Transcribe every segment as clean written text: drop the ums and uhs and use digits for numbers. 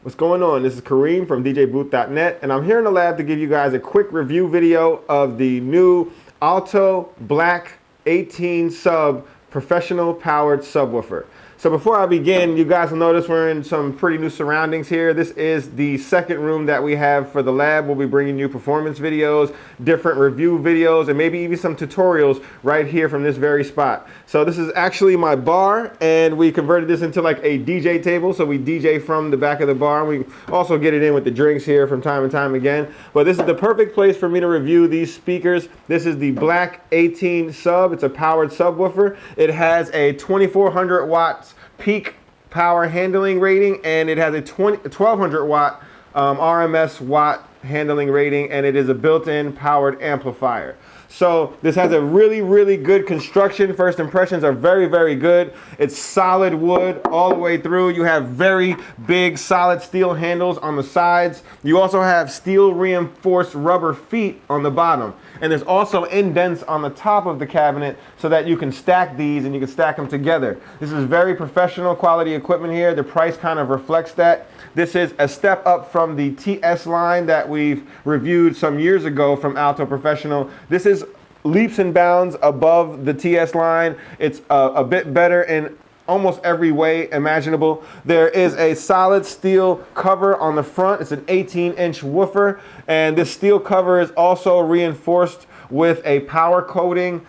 What's going on? This is Kareem from DJBooth.net, and I'm here in the lab to give you guys a quick review video of the new Alto Black 18SUB professional powered subwoofer. So before I begin, you guys will notice we're in some pretty new surroundings here. This is the second room that we have for the lab. We'll be bringing you performance videos, different review videos, and maybe even some tutorials right here from this very spot. So this is actually my bar, and we converted this into like a DJ table. So we DJ from the back of the bar. We also get it in with the drinks here from time and time again. But this is the perfect place for me to review these speakers. This is the Black 18SUB. It's a powered subwoofer. It has a 2400 watts peak power handling rating, and it has a 1200 watt RMS watt handling rating, and it is a built-in powered amplifier. So this has a really good construction. First impressions are very good. It's solid wood all the way through. You have very big solid steel handles on the sides. You also have steel reinforced rubber feet on the bottom. And there's also indents on the top of the cabinet so that you can stack these and you can stack them together. This is very professional quality equipment here. The price kind of reflects that. This is a step up from the TS line that we've reviewed some years ago from Alto Professional. This is leaps and bounds above the TS line. It's a bit better in almost every way imaginable. There is a solid steel cover on the front. It's an 18-inch woofer, and this steel cover is also reinforced with a power coating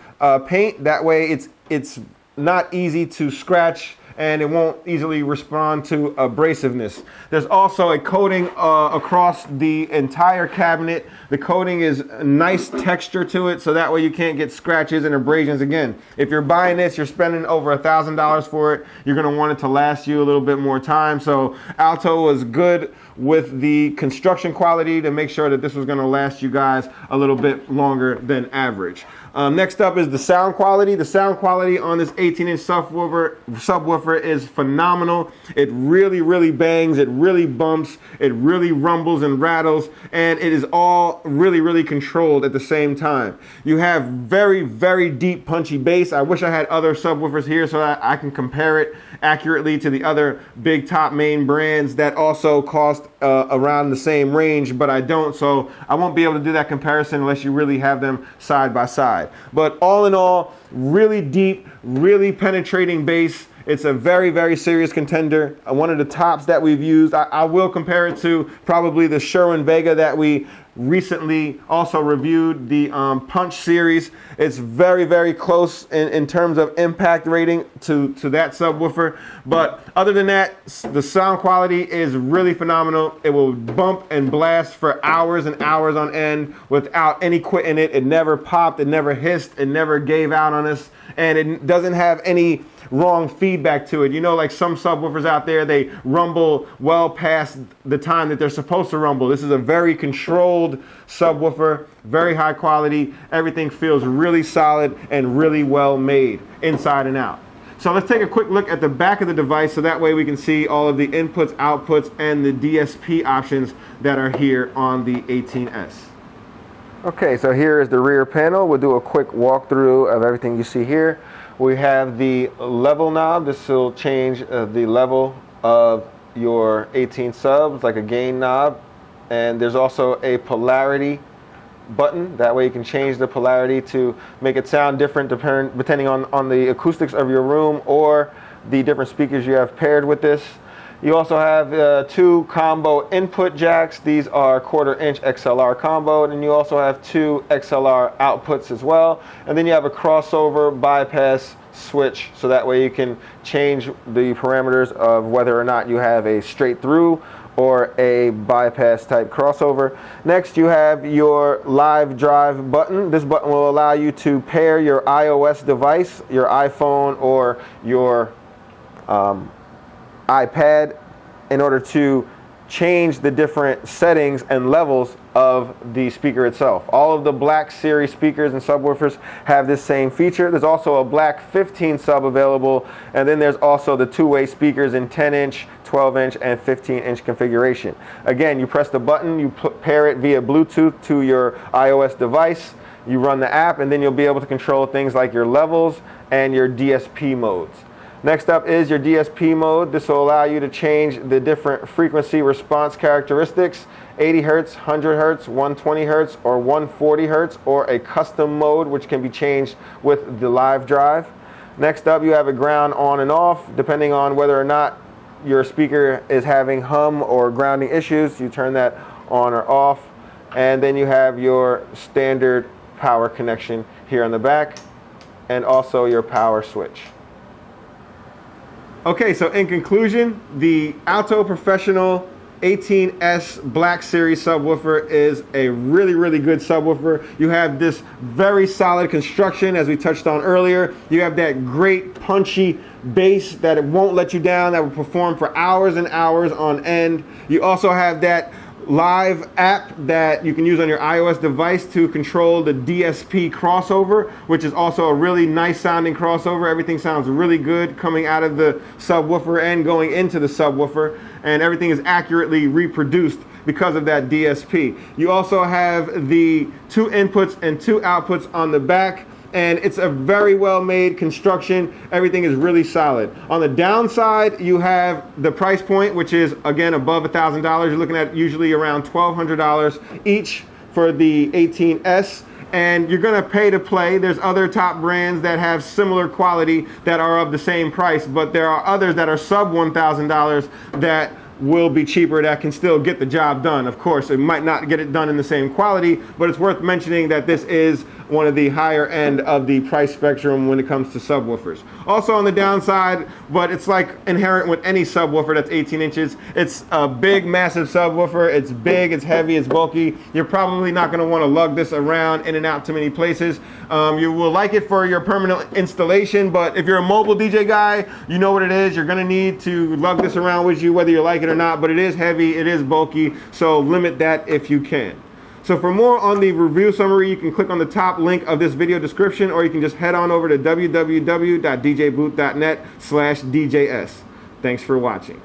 paint. That way it's not easy to scratch, and it won't easily respond to abrasiveness. There's also a coating across the entire cabinet. The coating is a nice texture to it, so that way you can't get scratches and abrasions again. If you're buying this, you're spending over $1,000 for it. You're gonna want it to last you a little bit more time. So Alto was good with the construction quality to make sure that this was gonna last you guys a little bit longer than average. Next up is the sound quality. The sound quality on this 18-inch subwoofer is phenomenal. It really bangs, it really bumps, it really rumbles and rattles, and it is all really controlled at the same time. You have very deep punchy bass. I wish I had other subwoofers here so that I can compare it accurately to the other big top main brands that also cost around the same range, but I don't, so I won't be able to do that comparison unless you really have them side by side. But all in all, really deep, really penetrating bass. It's a very serious contender. One of the tops that we've used. I will compare it to probably the Sherwin-Vega that we recently also reviewed, the Punch series. It's very close in terms of impact rating to that subwoofer. But other than that, the sound quality is really phenomenal. It will bump and blast for hours and hours on end without any quit in it. It never popped, it never hissed, it never gave out on us, and it doesn't have any wrong feedback to it. You know, like some subwoofers out there, they rumble well past the time that they're supposed to rumble. This is a very controlled subwoofer, very high quality. Everything feels really solid and really well made inside and out. So let's take a quick look at the back of the device so that way we can see all of the inputs, outputs, and the DSP options that are here on the 18S. Okay, so here is the rear panel. We'll do a quick walkthrough of everything you see here. We have the level knob. This will change the level of your 18SUB. It's like a gain knob. And there's also a polarity button. That way you can change the polarity to make it sound different depending on the acoustics of your room or the different speakers you have paired with this. You also have two combo input jacks. These are 1/4-inch XLR combo, and you also have two XLR outputs as well. And then you have a crossover bypass switch, so that way you can change the parameters of whether or not you have a straight through or a bypass type crossover. Next, you have your live drive button. This button will allow you to pair your iOS device, your iPhone or your iPad, in order to change the different settings and levels of the speaker itself. All of the Black series speakers and subwoofers have this same feature. There's also a Black 15SUB available, and then there's also the two-way speakers in 10-inch, 12-inch, and 15-inch configuration. Again, you press the button, you pair it via Bluetooth to your iOS device, you run the app, and then you'll be able to control things like your levels and your DSP modes. Next up is your DSP mode. This will allow you to change the different frequency response characteristics, 80 Hertz, 100 Hertz, 120 Hertz, or 140 Hertz, or a custom mode which can be changed with the live drive. Next up, you have a ground on and off. Depending on whether or not your speaker is having hum or grounding issues, you turn that on or off. And then you have your standard power connection here on the back, and also your power switch. Okay, so in conclusion, the Alto Professional 18S Black Series subwoofer is a really good subwoofer. You have this very solid construction, as we touched on earlier. You have that great punchy bass that it won't let you down, that will perform for hours and hours on end. You also have that live app that you can use on your iOS device to control the DSP crossover, which is also a really nice sounding crossover. Everything sounds really good coming out of the subwoofer and going into the subwoofer, and everything is accurately reproduced because of that DSP. You also have the 2 inputs and 2 outputs on the back, and it's a very well made construction. Everything is really solid. On the downside, you have the price point, which is again above $1,000. You're looking at usually around $1,200 each for the 18S, and you're gonna pay to play. There's other top brands that have similar quality that are of the same price, but there are others that are sub $1,000 that will be cheaper, that can still get the job done. Of course, it might not get it done in the same quality, but it's worth mentioning that this is one of the higher end of the price spectrum when it comes to subwoofers. Also on the downside, but it's like inherent with any subwoofer that's 18 inches, it's a big, massive subwoofer. It's big, it's heavy, it's bulky. You're probably not gonna wanna lug this around in and out to many places. You will like it for your permanent installation, but if you're a mobile DJ guy, you know what it is. You're gonna need to lug this around with you whether you like it or not, but it is heavy, it is bulky, so limit that if you can. So for more on the review summary, you can click on the top link of this video description, or you can just head on over to www.djbooth.net/DJS. Thanks for watching.